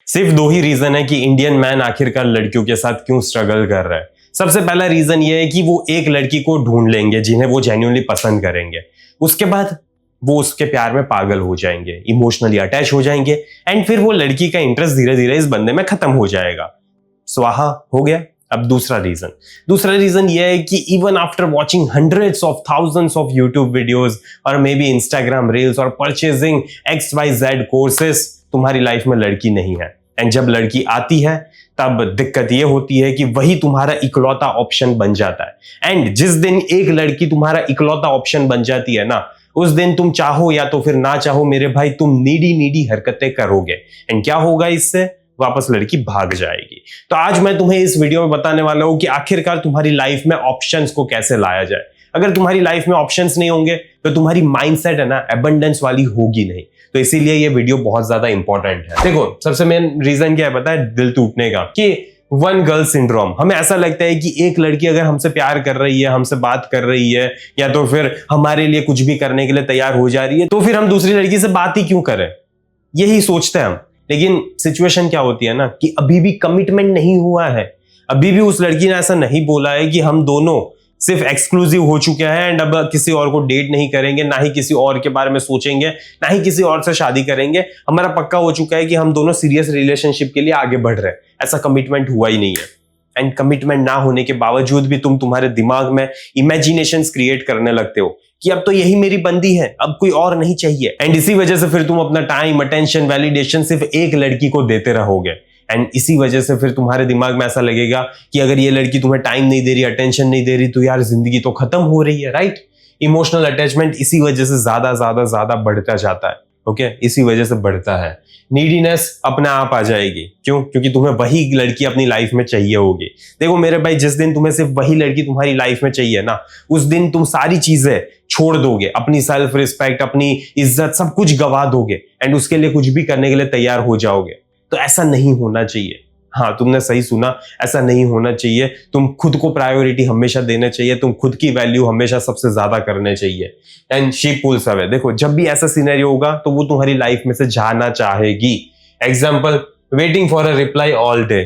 सिर्फ दो ही रीजन है कि इंडियन मैन आखिरकार लड़कियों के साथ क्यों स्ट्रगल कर रहा है। सबसे पहला रीजन ये है कि वो एक लड़की को ढूंढ लेंगे जिन्हें वो जेन्युइनली पसंद करेंगे, उसके बाद वो उसके प्यार में पागल हो जाएंगे, इमोशनली अटैच हो जाएंगे एंड फिर वो लड़की का इंटरेस्ट धीरे धीरे इस बंदे में खत्म हो जाएगा। स्वाहा हो गया। अब दूसरा रीजन ये है कि even after watching hundreds of thousands of YouTube videos और मे बी इंस्टाग्राम रील्स और परचेजिंग XYZ कोर्सेस, तुम्हारी लाइफ में लड़की नहीं है। एंड जब लड़की आती है तब दिक्कत ये होती है कि वही तुम्हारा इकलौता ऑप्शन बन जाता है। एंड जिस दिन एक लड़की तुम्हारा इकलौता ऑप्शन बन जाती है ना, उस दिन तुम चाहो या तो फिर ना चाहो मेरे भाई, तुम नीडी हरकतें करोगे। एंड क्या होगा इससे? वापस लड़की भाग जाएगी। तो आज मैं तुम्हें इस वीडियो में बताने वाला हूं कि आखिरकार तुम्हारी लाइफ में ऑप्शंस को कैसे लाया जाए। अगर तुम्हारी लाइफ में ऑप्शंस नहीं होंगे तो तुम्हारी माइंडसेट है ना एबंडेंस वाली होगी नहीं। तो इसीलिए ये वीडियो बहुत ज्यादा इंपॉर्टेंट है। देखो, सबसे मेन रीजन क्या है पता है? दिल टूटने का, कि वन गर्ल सिंड्रोम। हमें ऐसा लगता है कि एक लड़की अगर हमसे प्यार कर रही है, हमसे बात कर रही है या तो फिर हमारे लिए कुछ भी करने के लिए तैयार हो जा रही है, तो फिर हम दूसरी लड़की से बात ही क्यों करें, यही सोचते हैं हम। लेकिन सिचुएशन क्या होती है ना कि अभी भी कमिटमेंट नहीं हुआ है। अभी भी उस लड़की ने ऐसा नहीं बोला है कि हम दोनों सिर्फ एक्सक्लूसिव हो चुके हैं एंड अब किसी और को डेट नहीं करेंगे, ना ही किसी और के बारे में सोचेंगे, ना ही किसी और से शादी करेंगे। हमारा पक्का हो चुका है कि हम दोनों सीरियस रिलेशनशिप के लिए आगे बढ़ रहे हैं। ऐसा कमिटमेंट हुआ ही नहीं है। एंड कमिटमेंट ना होने के बावजूद भी तुम तुम्हारे दिमाग में इमेजिनेशंस क्रिएट करने लगते हो कि अब तो यही मेरी बंदी है, अब कोई और नहीं चाहिए। एंड इसी वजह से फिर तुम अपना टाइम, अटेंशन, वैलिडेशन सिर्फ एक लड़की को देते रहोगे। एंड इसी वजह से फिर तुम्हारे दिमाग में ऐसा लगेगा कि अगर ये लड़की तुम्हें टाइम नहीं दे रही, अटेंशन नहीं दे रही, तो यार जिंदगी तो खत्म हो रही है, राइट? इमोशनल अटैचमेंट इसी वजह से ज्यादा बढ़ता जाता है। ओके, इसी वजह से बढ़ता है। नीडीनेस अपने आप आ जाएगी। क्यों? क्योंकि तुम्हें वही लड़की अपनी लाइफ में चाहिए होगी। देखो मेरे भाई, जिस दिन तुम्हें सिर्फ वही लड़की तुम्हारी लाइफ में चाहिए ना, उस दिन तुम सारी चीजें छोड़ दोगे, अपनी सेल्फ रिस्पेक्ट, अपनी इज्जत, सब कुछ गवा दोगे एंड उसके लिए कुछ भी करने के लिए तैयार हो जाओगे। तो ऐसा नहीं होना चाहिए। हाँ, तुमने सही सुना, ऐसा नहीं होना चाहिए। तुम खुद को प्रायोरिटी हमेशा देना चाहिए, तुम खुद की वैल्यू हमेशा सबसे ज्यादा करने चाहिए। And she pulls away. देखो, जब भी ऐसा सिनेरियो होगा तो वो तुम्हारी लाइफ में से जाना चाहेगी। Example, waiting for a reply all day.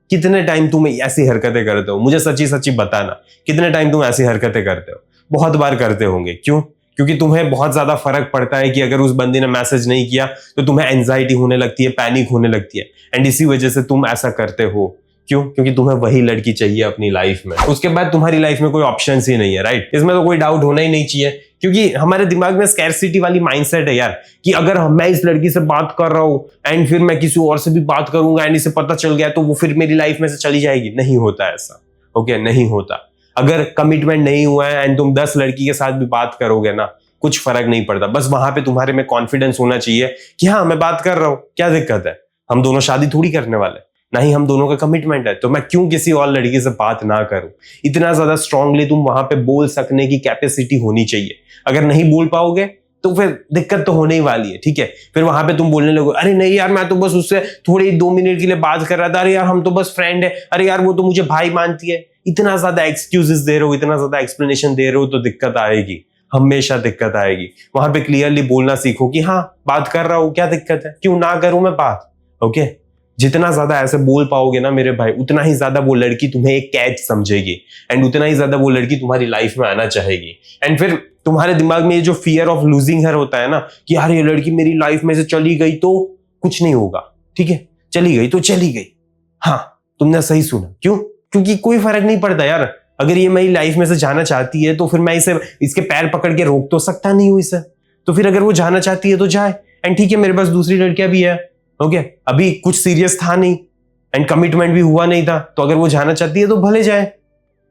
कितने टाइम तुम ऐसी हरकतें करते हो? मुझे सच्ची बताना, कितने टाइम तुम ऐसी हरकतें करते हो? बहुत बार करते होंगे। क्यों? क्योंकि तुम्हें बहुत ज्यादा फर्क पड़ता है कि अगर उस बंदी ने मैसेज नहीं किया तो तुम्हें एंजाइटी होने लगती है, पैनिक होने लगती है। एंड इसी वजह से तुम ऐसा करते हो। क्यों? क्योंकि तुम्हें वही लड़की चाहिए अपनी लाइफ में। उसके बाद तुम्हारी लाइफ में कोई ऑप्शंस ही नहीं है, राइट? इसमें तो कोई डाउट होना ही नहीं चाहिए, क्योंकि हमारे दिमाग में स्कैरसिटी वाली माइंडसेट है यार, कि अगर मैं इस लड़की से बात कर रहा हूं एंड फिर मैं किसी और से भी बात करूंगा एंड इसे पता चल गया तो वो फिर मेरी लाइफ में से चली जाएगी। नहीं होता ऐसा। ओके, नहीं होता। अगर कमिटमेंट नहीं हुआ है एंड तुम 10 लड़की के साथ भी बात करोगे ना, कुछ फर्क नहीं पड़ता। बस वहां पे तुम्हारे में कॉन्फिडेंस होना चाहिए कि हाँ, मैं बात कर रहा हूं, क्या दिक्कत है? हम दोनों शादी थोड़ी करने वाले, ना ही हम दोनों का कमिटमेंट है, तो मैं क्यों किसी और लड़की से बात ना करूं? इतना ज्यादा स्ट्रांगली तुम वहां पे बोल सकने की कैपेसिटी होनी चाहिए। अगर नहीं बोल पाओगे तो फिर दिक्कत तो होने ही वाली है, ठीक है? फिर वहां पे तुम बोलने लगो, अरे नहीं यार, मैं तो बस उससे थोड़ी 2 मिनट के लिए बात कर रहा था, अरे यार हम तो बस फ्रेंड है, अरे यार वो तो मुझे भाई मानती है। इतना ज्यादा एक्सक्यूजेस दे रहे हो, इतना ज्यादा एक्सप्लेनेशन दे रहे हो, तो दिक्कत आएगी, हमेशा दिक्कत आएगी। वहां पे क्लियरली बोलना सीखो कि हाँ, बात कर रहा हूं, क्या दिक्कत है, क्यों ना करूं मैं बात? ओके, जितना ज्यादा ऐसे बोल पाओगे ना मेरे भाई, उतना ही ज्यादा वो लड़की तुम्हें एक कैच समझेगी एंड उतना ही ज्यादा वो लड़की तुम्हारी लाइफ में आना चाहेगी। एंड फिर तुम्हारे दिमाग में ये जो फियर ऑफ लूजिंग हर होता है ना, कि यार ये लड़की मेरी लाइफ में से चली गई तो कुछ नहीं होगा, ठीक है? चली गई तो चली गई। हाँ, तुमने सही सुना। क्यों? क्योंकि कोई फर्क नहीं पड़ता यार। अगर ये मेरी लाइफ में से जाना चाहती है तो फिर मैं इसके पैर पकड़ के रोक तो सकता नहीं हूं इसे। तो फिर अगर वो जाना चाहती है तो जाए। एंड ठीक है, मेरे पास दूसरी लड़कियां भी है। ओके, अभी कुछ सीरियस था नहीं एंड कमिटमेंट भी हुआ नहीं था, तो अगर वो जाना चाहती है तो भले जाए।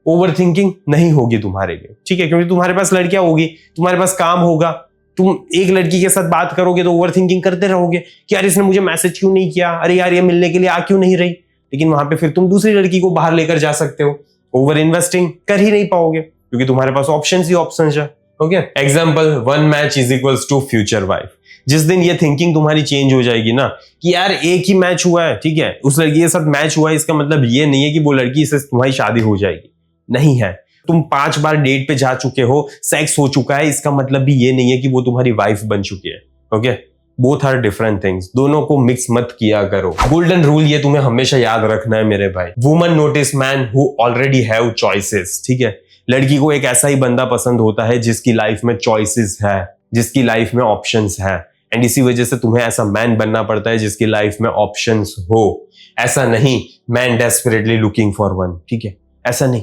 ओवर थिंकिंग नहीं होगी तुम्हारे लिए, ठीक है? क्योंकि तुम्हारे पास लड़कियां होगी, तुम्हारे पास काम होगा। तुम एक लड़की के साथ बात करोगे तो ओवर थिंकिंग करते रहोगे कि यार इसने मुझे मैसेज क्यों नहीं किया, अरे यार ये मिलने के लिए आ क्यों नहीं रही। लेकिन वहां पे फिर तुम दूसरी लड़की को बाहर लेकर जा सकते हो। ओवर इन्वेस्टिंग कर ही नहीं पाओगे क्योंकि तुम्हारे पास ऑप्शंस ही ऑप्शंस है। Okay, example, 1 match is equals to future wife. जिस दिन ये थिंकिंग तुम्हारी चेंज हो जाएगी ना कि यार एक ही मैच हुआ है, ठीक है, उस लड़की के साथ मैच हुआ है, इसका मतलब ये नहीं है कि वो लड़की से तुम्हारी शादी हो जाएगी। नहीं है। तुम 5 बार डेट पे जा चुके हो, सेक्स हो चुका है, इसका मतलब भी ये नहीं है कि वो तुम्हारी वाइफ बन चुकी है। Okay, both are different things, दोनों को मिक्स मत किया करो। गोल्डन रूल ये तुम्हें हमेशा याद रखना है मेरे भाई, woman notice man who already have choices. ठीक है, लड़की को एक ऐसा ही बंदा पसंद होता है जिसकी लाइफ में चॉइसेस है, जिसकी लाइफ में ऑप्शंस है, एंड इसी वजह से तुम्हें ऐसा मैन बनना पड़ता है जिसकी लाइफ में ऑप्शंस हो। ऐसा नहीं man desperately looking for one, ठीक है, ऐसा नहीं,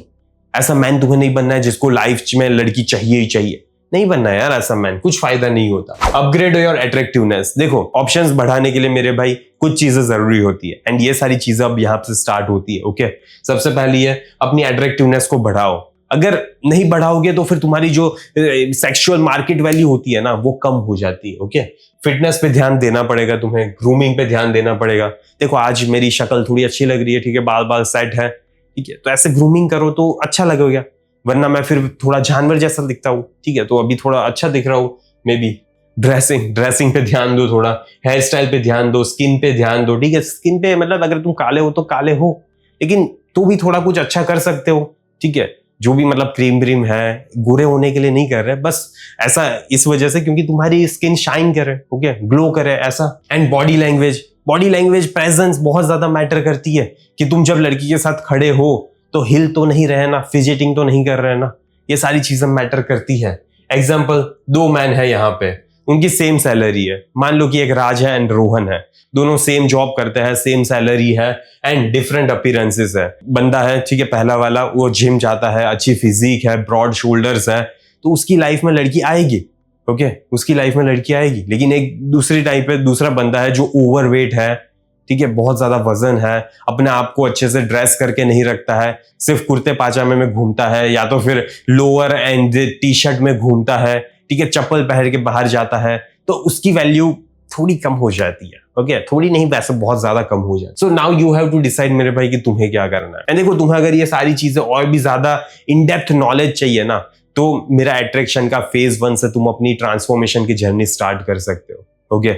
ऐसा मैन तुम्हें नहीं बनना है जिसको लाइफ में लड़की चाहिए ही चाहिए, नहीं बनना है यार ऐसा मैन, कुछ फायदा नहीं होता। अपग्रेड योर अट्रैक्टिवनेस, देखो ऑप्शंस बढ़ाने के लिए मेरे भाई कुछ चीजें जरूरी होती है, एंड ये सारी चीजें अब यहाँ से स्टार्ट होती है। ओके, सबसे पहली है अपनी अट्रैक्टिवनेस को बढ़ाओ। अगर नहीं बढ़ाओगे तो फिर तुम्हारी जो सेक्सुअल मार्केट वैल्यू होती है ना वो कम हो जाती है। ओके, फिटनेस पे ध्यान देना पड़ेगा तुम्हें, ग्रूमिंग पे ध्यान देना पड़ेगा। देखो आज मेरी शक्ल थोड़ी अच्छी लग रही है, ठीक है, बाल बाल सेट है, ठीक है, तो ऐसे ग्रूमिंग करो तो अच्छा लगेगा, वरना मैं फिर थोड़ा जानवर जैसा दिखता हूँ। ठीक है, तो अभी थोड़ा अच्छा दिख रहा हूँ मे बी। ड्रेसिंग पे ध्यान दो, थोड़ा हेयर स्टाइल पे ध्यान दो, स्किन पे ध्यान दो। ठीक है, स्किन पे मतलब अगर तुम काले हो तो काले हो, लेकिन तो भी थोड़ा कुछ अच्छा कर सकते हो। ठीक है, जो भी मतलब क्रीम व्रीम है, गोरे होने के लिए नहीं कर रहे, बस ऐसा इस वजह से क्योंकि तुम्हारी स्किन शाइन करे, ओके, ग्लो करे ऐसा। एंड बॉडी लैंग्वेज प्रेजेंस बहुत ज्यादा मैटर करती है कि तुम जब लड़की के साथ खड़े हो तो हिल तो नहीं रहे ना, फिजिटिंग तो नहीं कर रहे ना, ये सारी चीजें मैटर करती है। एग्जाम्पल, दो मैन है यहाँ पे, उनकी सेम सैलरी है, मान लो कि एक राज है एंड रोहन है, दोनों सेम जॉब करते हैं, सेम सैलरी है एंड डिफरेंट अपीयरेंसेस है। बंदा है, ठीक है, पहला वाला वो जिम जाता है, अच्छी फिजिक है, ब्रॉड शोल्डर्स है, तो उसकी लाइफ में लड़की आएगी। ओके, उसकी लाइफ में लड़की आएगी। लेकिन एक दूसरी टाइप है, दूसरा बंदा है जो ओवरवेट है, ठीक है, बहुत ज्यादा वजन है, अपने आप को अच्छे से ड्रेस करके नहीं रखता है, सिर्फ कुर्ते पाजामे में घूमता है या तो फिर लोअर एंड टी शर्ट में घूमता है, ठीक है, चप्पल पहन के बाहर जाता है, तो उसकी वैल्यू थोड़ी कम हो जाती है। ओके, थोड़ी नहीं, वैसे बहुत ज्यादा कम हो जाए। So now you have to decide मेरे भाई कि तुम्हें क्या करना है। एंड देखो, तुम्हें अगर ये सारी चीजें और भी ज्यादा इन डेप्थ नॉलेज चाहिए ना, तो मेरा अट्रैक्शन का फेज 1 से तुम अपनी ट्रांसफॉर्मेशन की जर्नी स्टार्ट कर सकते हो। ओके,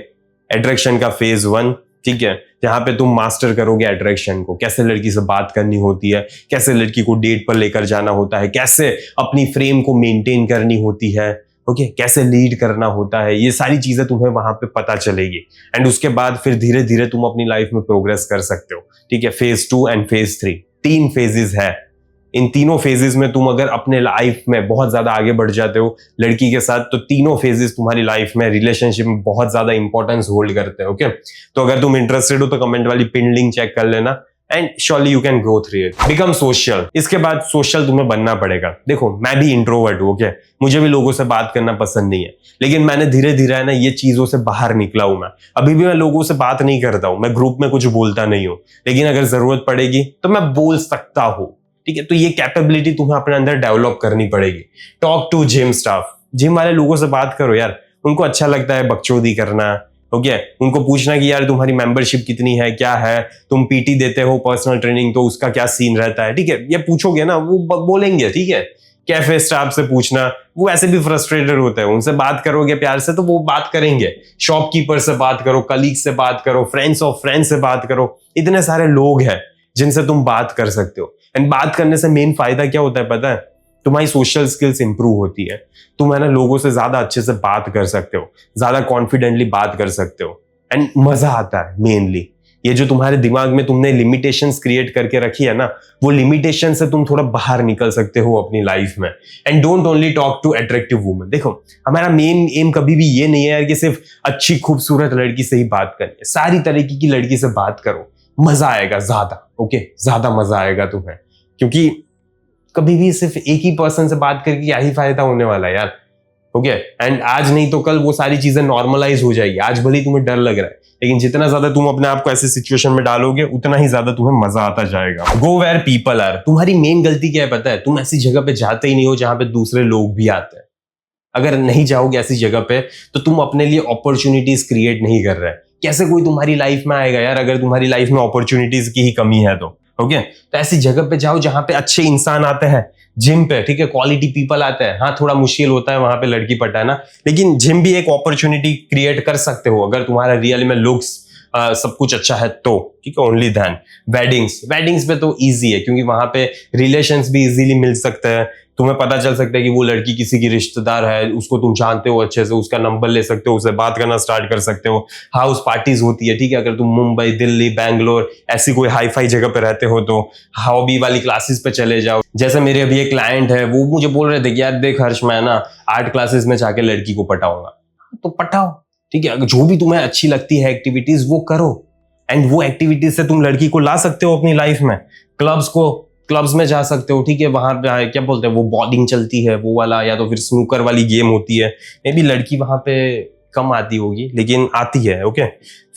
अट्रैक्शन का फेज 1, ठीक है, जहां पे तुम मास्टर करोगे अट्रैक्शन को, कैसे लड़की से बात करनी होती है, कैसे लड़की को डेट पर लेकर जाना होता है, कैसे अपनी फ्रेम को मेंटेन करनी होती है, ओके, कैसे लीड करना होता है, ये सारी चीजें तुम्हें वहां पे पता चलेगी। एंड उसके बाद फिर धीरे धीरे तुम अपनी लाइफ में प्रोग्रेस कर सकते हो। ठीक है, फेज 2 एंड फेज 3, 3 फेजेस है। इन तीनों फेजेस में तुम अगर अपने लाइफ में बहुत ज्यादा आगे बढ़ जाते हो लड़की के साथ, तो तीनों फेजेस तुम्हारी लाइफ में रिलेशनशिप में बहुत ज्यादा इंपॉर्टेंस होल्ड करते हैं। ओके, तो अगर तुम इंटरेस्टेड हो तो कमेंट वाली पिन लिंक चेक कर लेना, and surely you can grow through it. Become social, इसके बाद सोशल तुम्हें बनना पड़ेगा। देखो मैं भी इंट्रोवर्ट हूँ, ओके, मुझे भी लोगों से बात करना पसंद नहीं है, लेकिन मैंने धीरे धीरे है ना ये चीजों से बाहर निकला हूं। मैं अभी भी मैं लोगों से बात नहीं करता हूं, मैं ग्रुप में कुछ बोलता नहीं हूं, लेकिन अगर जरूरत पड़ेगी तो मैं बोल सकता हूं। ठीक है, तो ये कैपेबिलिटी तुम्हें अपने अंदर डेवलप करनी पड़ेगी। Talk to gym staff, gym वाले लोगों से बात करो यार, उनको अच्छा लगता है बकचोदी करना। ओके, उनको पूछना कि यार तुम्हारी मेंबरशिप कितनी है, क्या है, तुम पीटी देते हो पर्सनल ट्रेनिंग, तो उसका क्या सीन रहता है। ठीक है, ये पूछोगे ना वो बोलेंगे। ठीक है, कैफे स्टाफ से पूछना, वो ऐसे भी फ्रस्ट्रेटेड होते हैं, उनसे बात करोगे प्यार से तो वो बात करेंगे। शॉपकीपर से बात करो, कलीग से बात करो, फ्रेंड्स ऑफ फ्रेंड्स से बात करो, इतने सारे लोग हैं जिनसे तुम बात कर सकते हो। एंड बात करने से मेन फायदा क्या होता है पता है, तुम्हारी सोशल स्किल्स इंप्रूव होती है, तुम है ना लोगों से ज्यादा अच्छे से बात कर सकते हो, ज्यादा कॉन्फिडेंटली बात कर सकते हो, एंड मजा आता है। मेनली ये जो तुम्हारे दिमाग में तुमने लिमिटेशंस क्रिएट करके रखी है ना, वो लिमिटेशन से तुम थोड़ा बाहर निकल सकते हो अपनी लाइफ में। And don't only talk to attractive women. देखो हमारा मेन एम कभी भी ये नहीं है यार कि सिर्फ अच्छी खूबसूरत लड़की से ही बात करनी है, सारी तरीके की लड़की से बात करो, मजा आएगा ज्यादा। ओके, ज्यादा मजा आएगा तुम्हें, क्योंकि कभी भी सिर्फ एक ही पर्सन से बात करके क्या ही फायदा होने वाला है यार। ओके, एंड आज नहीं तो कल वो सारी चीजें नॉर्मलाइज हो जाएगी। आज भले तुम्हें डर लग रहा है, लेकिन जितना ज्यादा तुम अपने आप को ऐसे सिचुएशन में डालोगे उतना ही ज्यादा तुम्हें मजा आता जाएगा। गो वेयर पीपल आर, तुम्हारी मेन गलती क्या है पता है, तुम ऐसी जगह पे जाते ही नहीं हो जहां पे दूसरे लोग भी आते हैं। अगर नहीं जाओगे ऐसी जगह पे तो तुम अपने लिए अपॉर्चुनिटीज क्रिएट नहीं कर रहे। कैसे कोई तुम्हारी लाइफ में आएगा यार अगर तुम्हारी लाइफ में अपॉर्चुनिटीज की ही कमी है तो। ओके, तो ऐसी जगह पे जाओ जहां पे अच्छे इंसान आते हैं, जिम पे, ठीक है, क्वालिटी पीपल आते हैं। हाँ, थोड़ा मुश्किल होता है वहां पे लड़की पटाना, लेकिन जिम भी एक अपॉर्चुनिटी क्रिएट कर सकते हो अगर तुम्हारा रियल में लुक्स सब कुछ अच्छा है तो ठीक है, ओनली देन। वेडिंग्स पे तो इजी है क्योंकि वहां पे रिलेशंस भी इजीली मिल सकते हैं, तुम्हें पता चल सकता है कि वो लड़की किसी की रिश्तेदार है, उसको तुम जानते हो अच्छे से, उसका नंबर ले सकते हो, उससे बात करना स्टार्ट कर सकते हो। हाउस पार्टीज होती है, ठीक है, अगर तुम मुंबई, दिल्ली, बैंगलोर ऐसी कोई हाई फाई जगह पे रहते हो तो हॉबी वाली क्लासेस पे चले जाओ। जैसे मेरे अभी एक क्लाइंट है, वो मुझे बोल रहे थे कि यार देख हर्ष, मैं ना आर्ट क्लासेस में जाके लड़की को पटाऊंगा। तो पटाओ, ठीक है, जो भी तुम्हें अच्छी लगती है एक्टिविटीज वो करो, एंड वो एक्टिविटीज से तुम लड़की को ला सकते हो अपनी लाइफ में। क्लब्स में जा सकते हो, ठीक है, वहां पे क्या बोलते हैं वो बॉलिंग चलती है वो वाला, या तो फिर स्नूकर वाली गेम होती है। मे बी लड़की वहां पे कम आती होगी लेकिन आती है, ओके।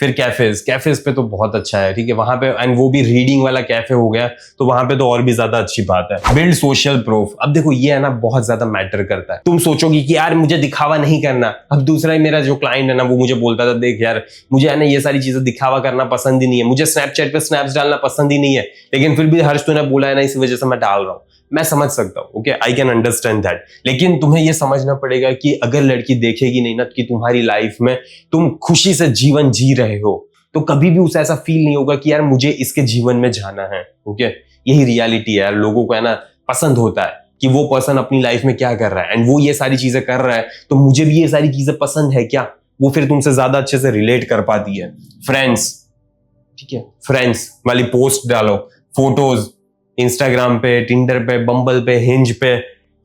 फिर कैफेज पे तो बहुत अच्छा है, ठीक है, वहां पे, एंड वो भी रीडिंग वाला कैफे हो गया तो वहां पे तो और भी ज्यादा अच्छी बात है। बिल्ड सोशल प्रूफ, अब देखो ये है ना बहुत ज्यादा मैटर करता है। तुम सोचोगी कि यार मुझे दिखावा नहीं करना, अब दूसरा ही मेरा जो क्लाइंट है ना वो मुझे बोलता था देख यार मुझे है ना ये सारी चीजें दिखावा करना पसंद ही नहीं है, मुझे स्नैपचैट पे स्नैप्स डालना पसंद ही नहीं है, लेकिन फिर भी हर्ष तूने बोला है ना इस वजह से मैं डाल रहा हूँ। मैं समझ सकता हूँ, okay, I can understand that, लेकिन तुम्हें यह समझना पड़ेगा कि अगर लड़की देखेगी नहीं ना कि तुम्हारी लाइफ में तुम खुशी से जीवन जी रहे हो तो कभी भी उसे ऐसा फील नहीं होगा कि यार मुझे इसके जीवन में जाना है, ओके। यही रियलिटी है यार, लोगों को है ना पसंद होता है कि वो पर्सन अपनी लाइफ में क्या कर रहा है, एंड वो ये सारी चीजें कर रहा है तो मुझे भी ये सारी चीजें पसंद है क्या, वो फिर तुमसे ज्यादा अच्छे से रिलेट कर पाती है। फ्रेंड्स, ठीक है, फ्रेंड्स वाली पोस्ट डालो, फोटोज इंस्टाग्राम पे, टिंडर पे, बम्बल पे, हिंज पे,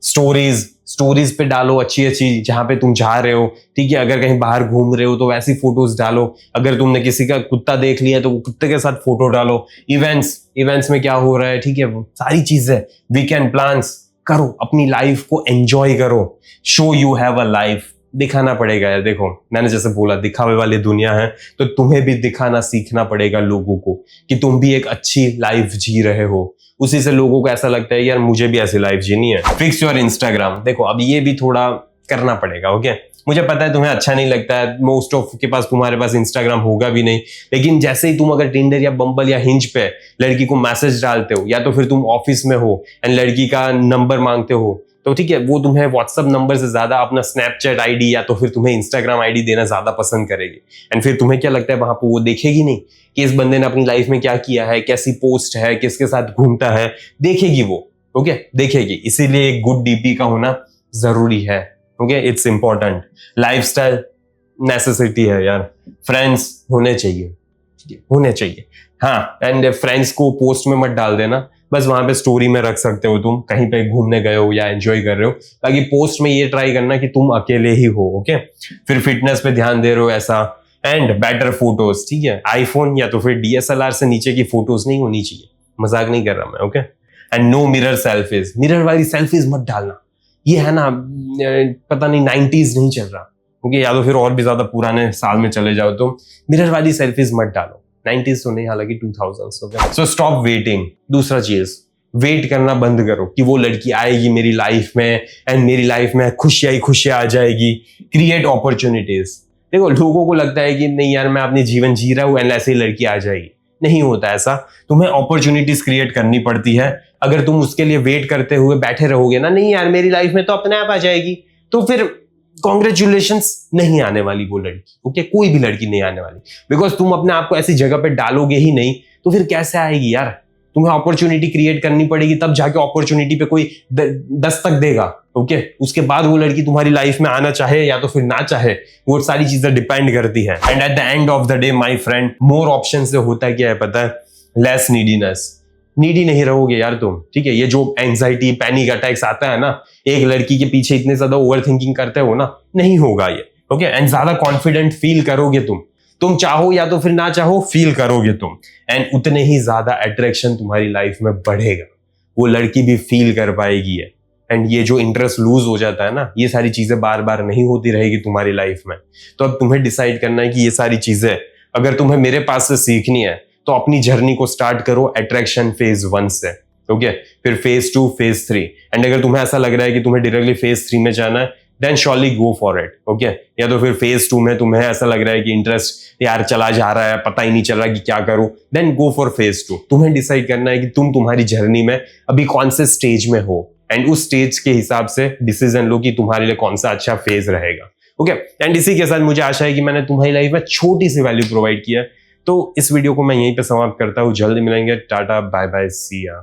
स्टोरीज पे डालो अच्छी अच्छी, जहां पे तुम जा रहे हो, ठीक है, अगर कहीं बाहर घूम रहे हो तो वैसी फोटोज डालो, अगर तुमने किसी का कुत्ता देख लिया तो वो कुत्ते के साथ फोटो डालो, इवेंट्स में क्या हो रहा है, ठीक है, सारी चीजें, वीकेंड प्लान्स करो, अपनी लाइफ को एंजॉय करो, show you have a life. दिखाना पड़ेगा यार, देखो मैंने जैसे बोला दिखावे वाली दुनिया है तो तुम्हें भी दिखाना सीखना पड़ेगा लोगों को कि तुम भी एक अच्छी लाइफ जी रहे हो, उसी से लोगों को ऐसा लगता है यार मुझे भी ऐसी लाइफ जीनी है। फिक्स योर इंस्टाग्राम, देखो अब ये भी थोड़ा करना पड़ेगा, ओके। मुझे पता है तुम्हें अच्छा नहीं लगता है, मोस्ट ऑफ के पास तुम्हारे पास इंस्टाग्राम होगा भी नहीं, लेकिन जैसे ही तुम अगर टिंडर या बम्बल या हिंज पे लड़की को मैसेज डालते हो, या तो फिर तुम ऑफिस में हो एंड लड़की का नंबर मांगते हो, तो ठीक है वो तुम्हें व्हाट्सएप नंबर से ज्यादा अपना स्नैपचैट आईडी या तो फिर तुम्हें इंस्टाग्राम आईडी देना ज्यादा पसंद करेगी, एंड फिर तुम्हें क्या लगता है वहां पर वो देखेगी नहीं कि इस बंदे ने अपनी लाइफ में क्या किया है, कैसी पोस्ट है, किसके साथ घूमता है, देखेगी वो, ओके, देखेगी। इसीलिए एक गुड डीपी का होना जरूरी है, okay, it's important, lifestyle necessity है यार। फ्रेंड्स होने चाहिए, हाँ, एंड फ्रेंड्स को पोस्ट में मत डाल देना, बस वहां पे स्टोरी में रख सकते हो, तुम कहीं पे घूमने गए हो या एंजॉय कर रहे हो, ताकि पोस्ट में ये ट्राई करना कि तुम अकेले ही हो, ओके। फिर फिटनेस पे ध्यान दे रहे हो ऐसा, एंड बेटर फोटोज, ठीक है, आईफोन या तो फिर डीएसएलआर से नीचे की फोटोज नहीं होनी चाहिए, मजाक नहीं कर रहा मैं, okay. And no mirror selfies, mirror वाली सेल्फीज मत डालना, ये है ना पता नहीं 90s नहीं चल रहा, ओके, या तो फिर और भी ज्यादा पुराने साल में चले जाओ तो मिरर वाली सेल्फीज मत डालो। 90s तो नहीं, हालांकि 2000s हो गया। सो स्टॉप वेटिंग, दूसरा चीज, वेट करना बंद करो कि वो लड़की आएगी मेरी लाइफ में एंड मेरी लाइफ में खुशियां ही खुशियां आ जाएगी। क्रिएट अपॉर्चुनिटीज, देखो लोगों को लगता है कि नहीं यार मैं अपनी जीवन जी रहा हूं एंड ऐसे ही लड़की आ जाएगी, नहीं होता ऐसा, तुम्हें अपॉर्चुनिटीज क्रिएट करनी पड़ती है। अगर तुम उसके लिए वेट करते हुए बैठे रहोगे ना, नहीं यार मेरी लाइफ में तो अपने आप आ जाएगी, तो फिर कॉन्ग्रेचुलेशंस, नहीं आने वाली वो लड़की, ओके, कोई भी लड़की नहीं आने वाली, बिकॉज तुम अपने आप को ऐसी जगह पे डालोगे ही नहीं तो फिर कैसे आएगी यार। तुम्हें अपॉर्चुनिटी क्रिएट करनी पड़ेगी, तब जाके अपॉर्चुनिटी पे कोई दस्तक देगा, ओके। उसके बाद वो लड़की तुम्हारी लाइफ में आना चाहे या तो फिर ना चाहे, वो सारी चीजें डिपेंड करती है। And at the end of the day my friend, more option से होता है क्या है पता है, लेस नीडीनेस। नीडी नहीं रहोगे यार तुम, ठीक है। ये जो एंजाइटी, पैनिक अटैक्स आता है ना, एक लड़की के पीछे इतने ज्यादा ओवर थिंकिंग करते हो ना, नहीं होगा ये, ओके। एंड ज्यादा कॉन्फिडेंट फील करोगे तुम चाहो या तो फिर ना चाहो फील करोगे तुम, एंड उतने ही ज्यादा अट्रैक्शन तुम्हारी लाइफ में बढ़ेगा, वो लड़की भी फील कर पाएगी है। एंड ये जो इंटरेस्ट लूज हो जाता है ना, ये सारी चीजें बार बार नहीं होती रहेगी तुम्हारी लाइफ में। तो अब तुम्हें डिसाइड करना है कि ये सारी चीजें अगर तुम्हें मेरे पास से सीखनी है तो अपनी जर्नी को स्टार्ट करो अट्रैक्शन फेज 1 से, ओके, फिर फेज 2, फेज 3, एंड अगर तुम्हें ऐसा लग रहा है कि तुम्हें डायरेक्टली फेज 3 में जाना है, then surely go for it, okay. या तो फिर फेज 2 में तुम्हें ऐसा लग रहा है कि इंटरेस्ट यार चला जा रहा है, पता ही नहीं चल रहा कि क्या करूं, देन गो फॉर फेज 2। तुम्हें डिसाइड करना है कि तुम तुम्हारी जर्नी में अभी कौन से स्टेज में हो, एंड उस स्टेज के हिसाब से डिसीजन लो कि तुम्हारे लिए कौन सा अच्छा फेज रहेगा, ओके। एंड इसी के साथ मुझे आशा है कि मैंने तुम्हारी लाइफ में छोटी सी वैल्यू प्रोवाइड किया है। तो इस वीडियो को मैं यहीं पे समाप्त करता हूँ। जल्द मिलेंगे। टाटा बाय बाय सी या।